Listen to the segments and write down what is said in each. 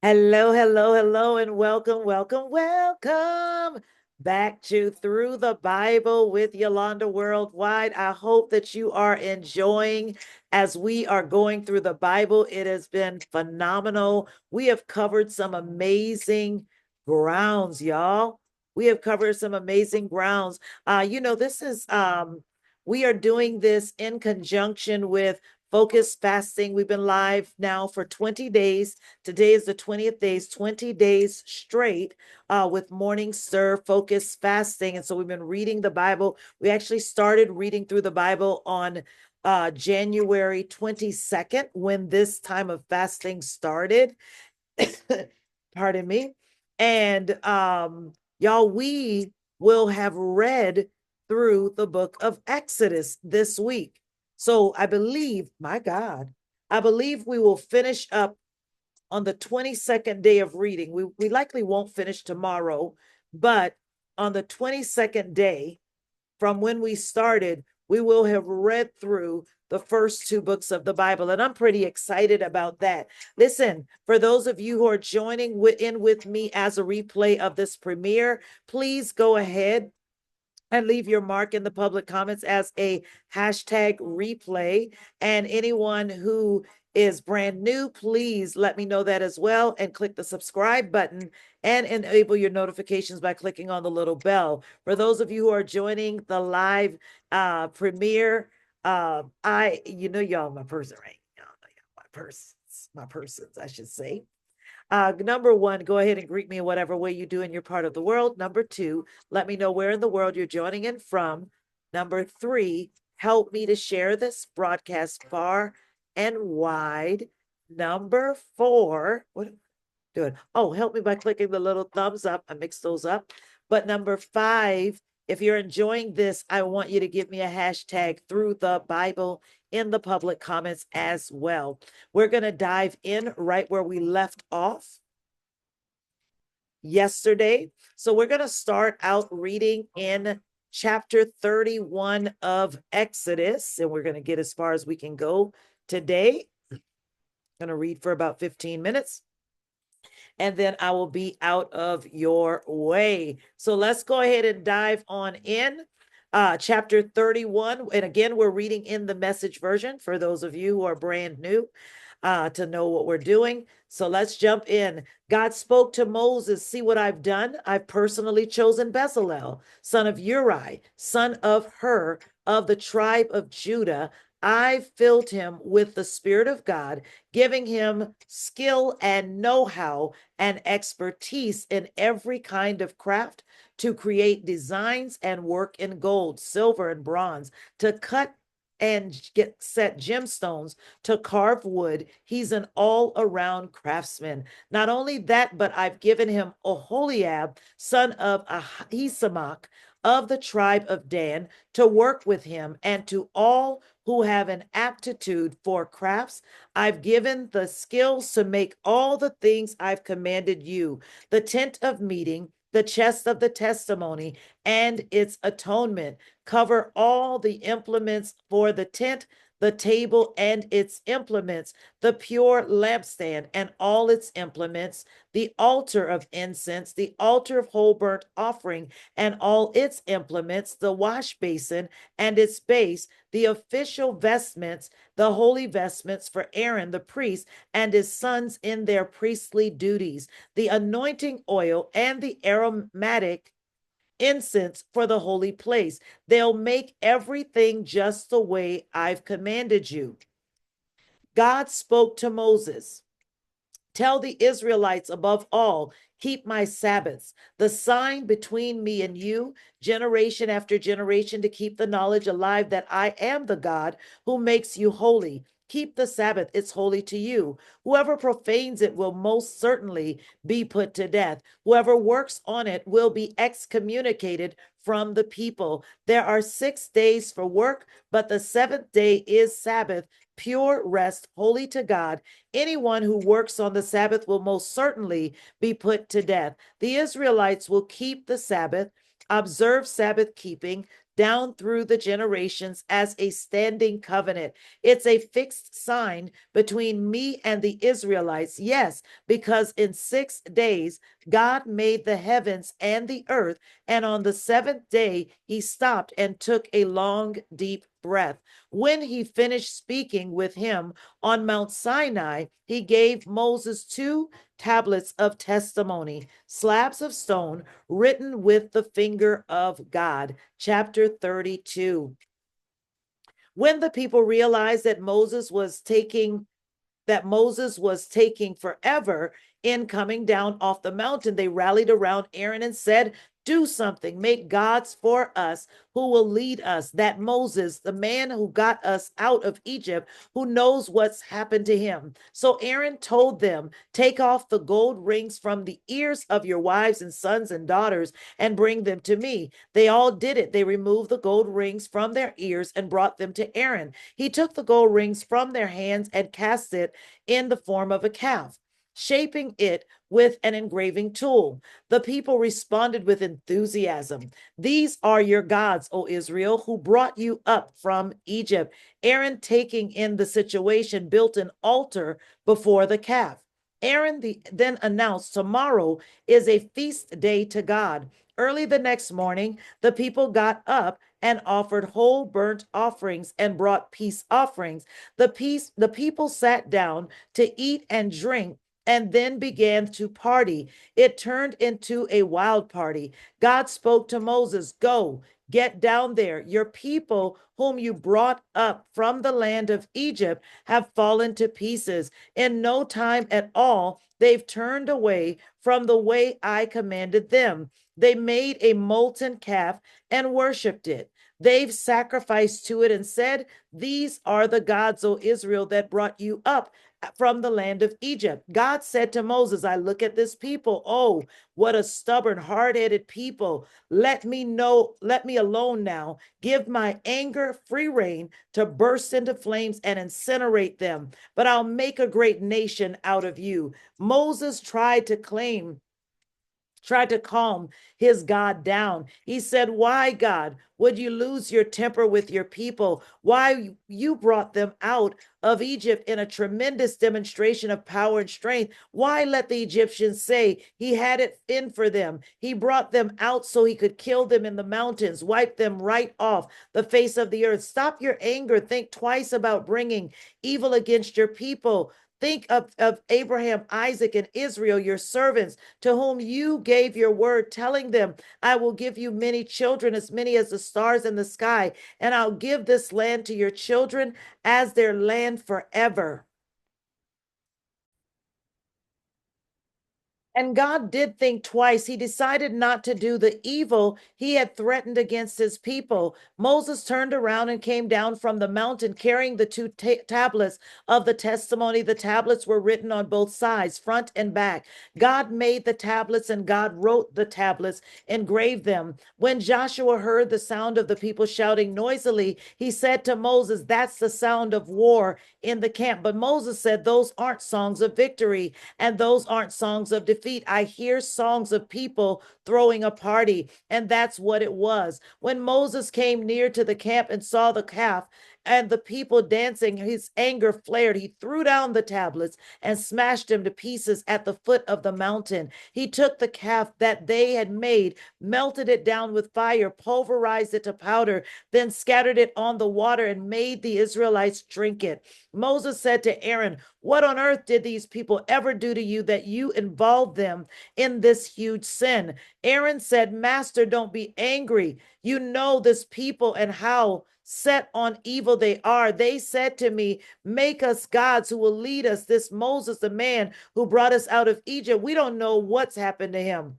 Hello, hello, hello, and welcome, welcome, welcome back to Through the Bible with Yolanda Worldwide. I hope that you are enjoying as we are going through the Bible. It has been phenomenal. We have covered some amazing grounds, y'all. We have covered some amazing grounds. This is we are doing this in conjunction with Focus Fasting. We've been live now for 20 days. Today is the 20th day, 20 days straight with morning stir focus fasting. And so we've been reading the Bible. We actually started reading through the Bible on January 22nd when this time of fasting started. Pardon me. And y'all, we will have read through the book of Exodus this week. So I believe, my God, I believe we will finish up on the 22nd day of reading. We likely won't finish tomorrow, but on the 22nd day from when we started, we will have read through the first two books of the Bible. And I'm pretty excited about that. Listen, for those of you who are joining in with me as a replay of this premiere, please go ahead and leave your mark in the public comments as a hashtag replay. And anyone who is brand new, please let me know that as well and click the subscribe button and enable your notifications by clicking on the little bell. For those of you who are joining the live premiere, y'all my person, right? Y'all know my persons, I should say. Number one, go ahead and greet me in whatever way you do in your part of the world. Number two, let me know where in the world you're joining in from. Number three, help me to share this broadcast far and wide. Number four, what do it? Oh, help me by clicking the little thumbs up. I mixed those up. But number five, if you're enjoying this, I want you to give me a hashtag through the Bible in the public comments as well. We're going to dive in right where we left off yesterday. So we're going to start out reading in chapter 31 of Exodus, and we're going to get as far as we can go today. I'm going to read for about 15 minutes and then I will be out of your way. So let's go ahead and dive on in. Chapter 31. And again, we're reading in the message version for those of you who are brand new to know what we're doing. So let's jump in. God spoke to Moses, see what I've done? I've personally chosen Bezalel, son of Uri, son of Hur, of the tribe of Judah. I filled him with the Spirit of God, giving him skill and know how and expertise in every kind of craft to create designs and work in gold, silver, and bronze, to cut and set gemstones, to carve wood. He's an all-around craftsman. Not only that, but I've given him Oholiab, son of Ahisamach, of the tribe of Dan, to work with him, and to all who have an aptitude for crafts, I've given the skills to make all the things I've commanded you: the tent of meeting, the chest of the testimony, and its atonement. Cover all the implements for the tent, the table and its implements, the pure lampstand and all its implements, the altar of incense, the altar of whole burnt offering and all its implements, the wash basin and its base, the official vestments, the holy vestments for Aaron the priest and his sons in their priestly duties, the anointing oil and the aromatic incense for the holy place. They'll make everything just the way I've commanded you. God spoke to Moses. Tell the Israelites above all, keep my Sabbaths, the sign between me and you, generation after generation, to keep the knowledge alive that I am the God who makes you holy. Keep the Sabbath, it's holy to you. Whoever profanes it will most certainly be put to death. Whoever works on it will be excommunicated from the people. There are 6 days for work, but the seventh day is Sabbath, pure rest, holy to God. Anyone who works on the Sabbath will most certainly be put to death. The Israelites will keep the Sabbath, observe Sabbath keeping, down through the generations as a standing covenant. It's a fixed sign between me and the Israelites. Yes, because in 6 days, God made the heavens and the earth, and on the seventh day, he stopped and took a long, deep breath. When he finished speaking with him on Mount Sinai, he gave Moses two tablets of testimony, slabs of stone written with the finger of God. Chapter 32. When the people realized that Moses was taking forever in coming down off the mountain, they rallied around Aaron and said, do something, make gods for us who will lead us. That Moses, the man who got us out of Egypt, who knows what's happened to him. So Aaron told them, take off the gold rings from the ears of your wives and sons and daughters and bring them to me. They all did it. They removed the gold rings from their ears and brought them to Aaron. He took the gold rings from their hands and cast it in the form of a calf, shaping it with an engraving tool. The people responded with enthusiasm. These are your gods, O Israel, who brought you up from Egypt. Aaron, taking in the situation, built an altar before the calf. Aaron then announced, tomorrow is a feast day to God. Early the next morning, the people got up and offered whole burnt offerings and brought peace offerings. The people sat down to eat and drink and then began to party. It turned into a wild party. God spoke to Moses, go, get down there. Your people, whom you brought up from the land of Egypt, have fallen to pieces. In no time at all, they've turned away from the way I commanded them. They made a molten calf and worshiped it. They've sacrificed to it and said, these are the gods, O Israel, that brought you up from the land of Egypt. God said to Moses, I look at this people. Oh, what a stubborn, hard-headed people. Let me alone now. Give my anger free rein to burst into flames and incinerate them. But I'll make a great nation out of you. Moses tried to calm his God down. He said, why, God, would you lose your temper with your people? Why you brought them out of Egypt in a tremendous demonstration of power and strength? Why let the Egyptians say he had it in for them? He brought them out so he could kill them in the mountains, wipe them right off the face of the earth. Stop your anger. Think twice about bringing evil against your people. Think of Abraham, Isaac, and Israel, your servants, to whom you gave your word, telling them, I will give you many children, as many as the stars in the sky, and I'll give this land to your children as their land forever. And God did think twice. He decided not to do the evil he had threatened against his people. Moses turned around and came down from the mountain carrying the two tablets of the testimony. The tablets were written on both sides, front and back. God made the tablets and God wrote the tablets, engraved them. When Joshua heard the sound of the people shouting noisily, he said to Moses, that's the sound of war in the camp. But Moses said, those aren't songs of victory and those aren't songs of defeat. I hear songs of people throwing a party. And that's what it was. When Moses came near to the camp and saw the calf and the people dancing, his anger flared. He threw down the tablets and smashed them to pieces at the foot of the mountain. He took the calf that they had made, melted it down with fire, pulverized it to powder, then scattered it on the water and made the Israelites drink it. Moses said to Aaron, what on earth did these people ever do to you that you involved them in this huge sin? Aaron said, Master, don't be angry. You know this people and how set on evil they are. They said to me, make us gods who will lead us. This Moses, the man who brought us out of Egypt, we don't know what's happened to him.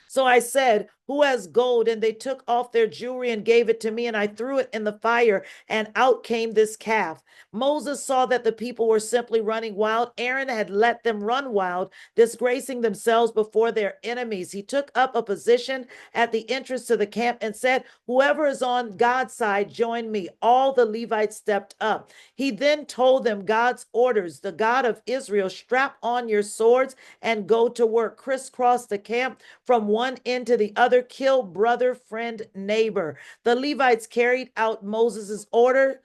So I said, who has gold? And they took off their jewelry and gave it to me, and I threw it in the fire, and out came this calf. Moses saw that the people were simply running wild. Aaron had let them run wild, disgracing themselves before their enemies. He took up a position at the entrance to the camp and said, whoever is on God's side, join me. All the Levites stepped up. He then told them God's orders, the God of Israel, strap on your swords and go to work, crisscross the camp from one end to the other. brother kill brother, friend, neighbor. The Levites carried out Moses's orders.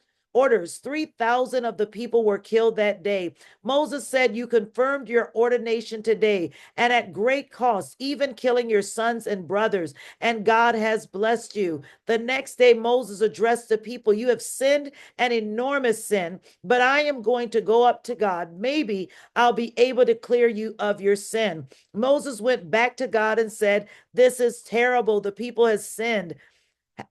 3,000 of the people were killed that day. Moses said, you confirmed your ordination today and at great cost, even killing your sons and brothers, and God has blessed you. The next day, Moses addressed the people, you have sinned an enormous sin, but I am going to go up to God. Maybe I'll be able to clear you of your sin. Moses went back to God and said, this is terrible. The people has sinned.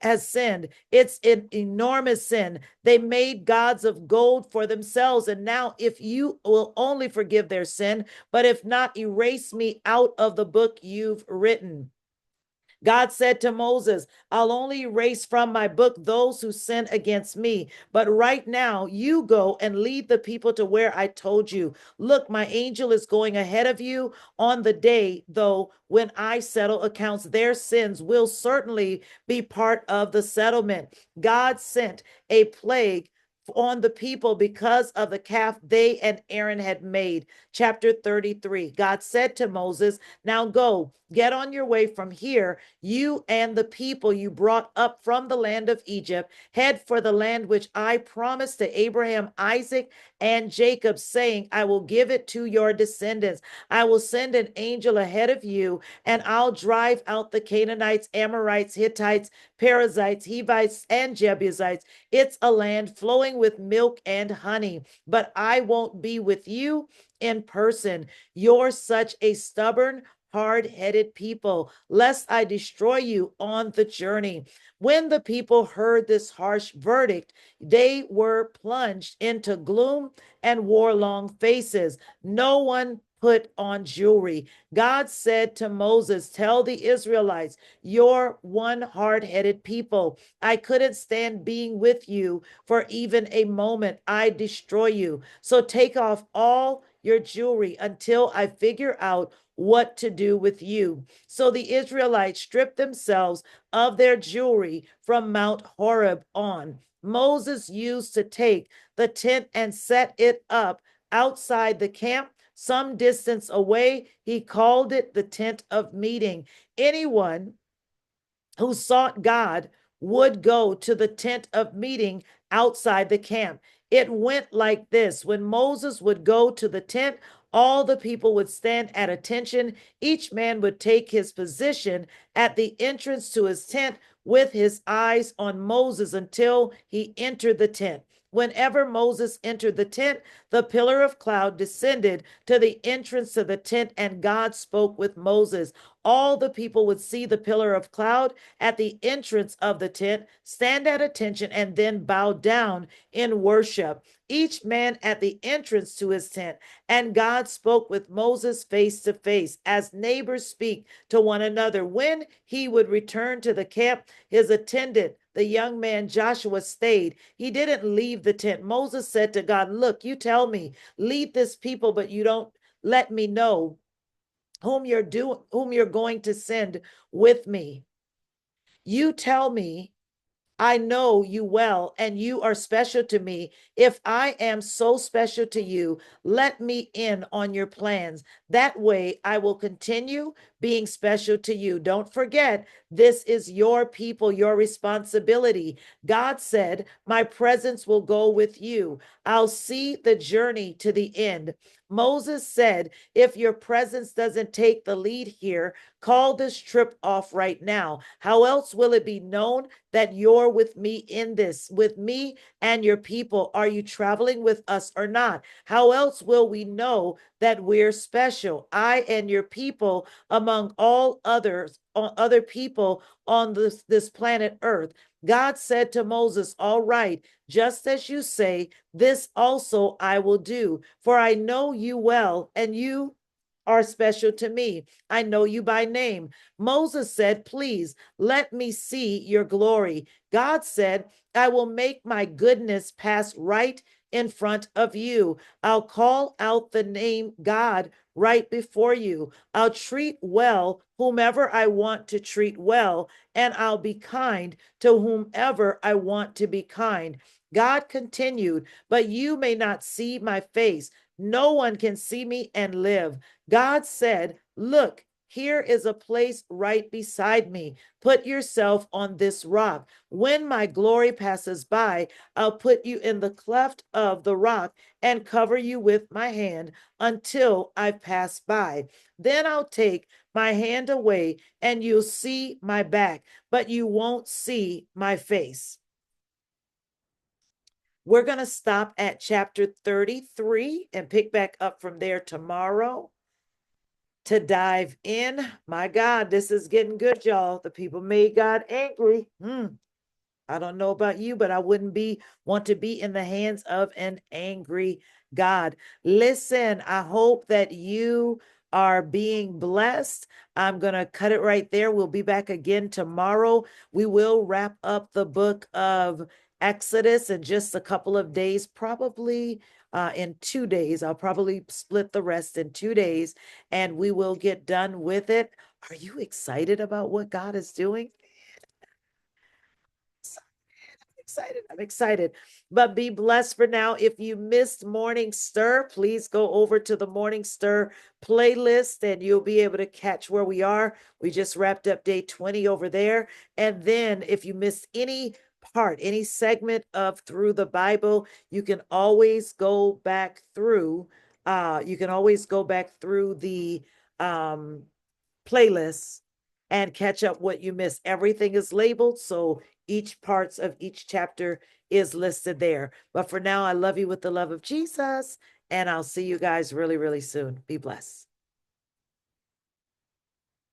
It's an enormous sin. They made gods of gold for themselves. And now, if you will only forgive their sin, but if not, erase me out of the book you've written. God said to Moses, I'll only erase from my book those who sin against me. But right now, you go and lead the people to where I told you. Look, my angel is going ahead of you on the day, though, when I settle accounts. Their sins will certainly be part of the settlement. God sent a plague on the people because of the calf they and Aaron had made. Chapter 33. God said to Moses, now go, get on your way from here, you and the people you brought up from the land of Egypt. Head for the land which I promised to Abraham, Isaac, and Jacob, saying, I will give it to your descendants. I will send an angel ahead of you, and I'll drive out the Canaanites, Amorites, Hittites, Perizzites, Hivites, and Jebusites. It's a land flowing with milk and honey, but I won't be with you in person. You're such a stubborn, hard-headed people, lest I destroy you on the journey. When the people heard this harsh verdict, they were plunged into gloom and wore long faces. No one put on jewelry. God said to Moses, tell the Israelites, you're one hard-headed people. I couldn't stand being with you for even a moment. I destroy you. So take off all your jewelry until I figure out what to do with you. So the Israelites stripped themselves of their jewelry from Mount Horeb on. Moses used to take the tent and set it up outside the camp some distance away. He called it the tent of meeting. Anyone who sought God would go to the tent of meeting outside the camp. It went like this. When Moses would go to the tent, all the people would stand at attention. Each man would take his position at the entrance to his tent with his eyes on Moses until he entered the tent. Whenever Moses entered the tent, the pillar of cloud descended to the entrance to the tent, and God spoke with Moses. All the people would see the pillar of cloud at the entrance of the tent, stand at attention, and then bow down in worship, each man at the entrance to his tent. And God spoke with Moses face to face, as neighbors speak to one another. When he would return to the camp, his attendant, the young man Joshua, stayed. He didn't leave the tent. Moses said to God, look, you tell me, lead this people, but you don't let me know whom you're going to send with me. You tell me, I know you well, and you are special to me. If I am so special to you, let me in on your plans. That way, I will continue being special to you. Don't forget, this is your people, your responsibility. God said, my presence will go with you. I'll see the journey to the end. Moses said, if your presence doesn't take the lead here, call this trip off right now. How else will it be known that you're with me in this, with me and your people? Are you traveling with us or not? How else will we know that we're special, I and your people, among all other people on this planet Earth? God said to Moses, all right, just as you say, this also I will do, for I know you well, and you are special to me. I know you by name. Moses said, please let me see your glory. God said, I will make my goodness pass right in front of you. I'll call out the name God right before you. I'll treat well whomever I want to treat well, and I'll be kind to whomever I want to be kind. God continued, but you may not see my face. No one can see me and live. God said, look, Here is a place right beside me. Put yourself on this rock. When my glory passes by, I'll put you in the cleft of the rock and cover you with my hand until I've passed by. Then I'll take my hand away and you'll see my back, but you won't see my face. We're going to stop at chapter 33 and pick back up from there tomorrow to dive in. My God, this is getting good, y'all. The people made God angry. I don't know about you, but I wouldn't want to be in the hands of an angry God. Listen, I hope that you are being blessed. I'm going to cut it right there. We'll be back again tomorrow. We will wrap up the book of Exodus in just a couple of days, probably in 2 days. I'll probably split the rest in 2 days and we will get done with it. Are you excited about what God is doing? Excited. I'm excited. But be blessed for now. If you missed Morning Stir, please go over to the Morning Stir playlist and you'll be able to catch where we are. We just wrapped up day 20 over there. And then if you missed any part, any segment of Through the Bible, you can always go back through. You can always go back through the playlists and catch up what you missed. Everything is labeled, so each parts of each chapter is listed there. But for now, I love you with the love of Jesus, and I'll see you guys really, really soon. Be blessed.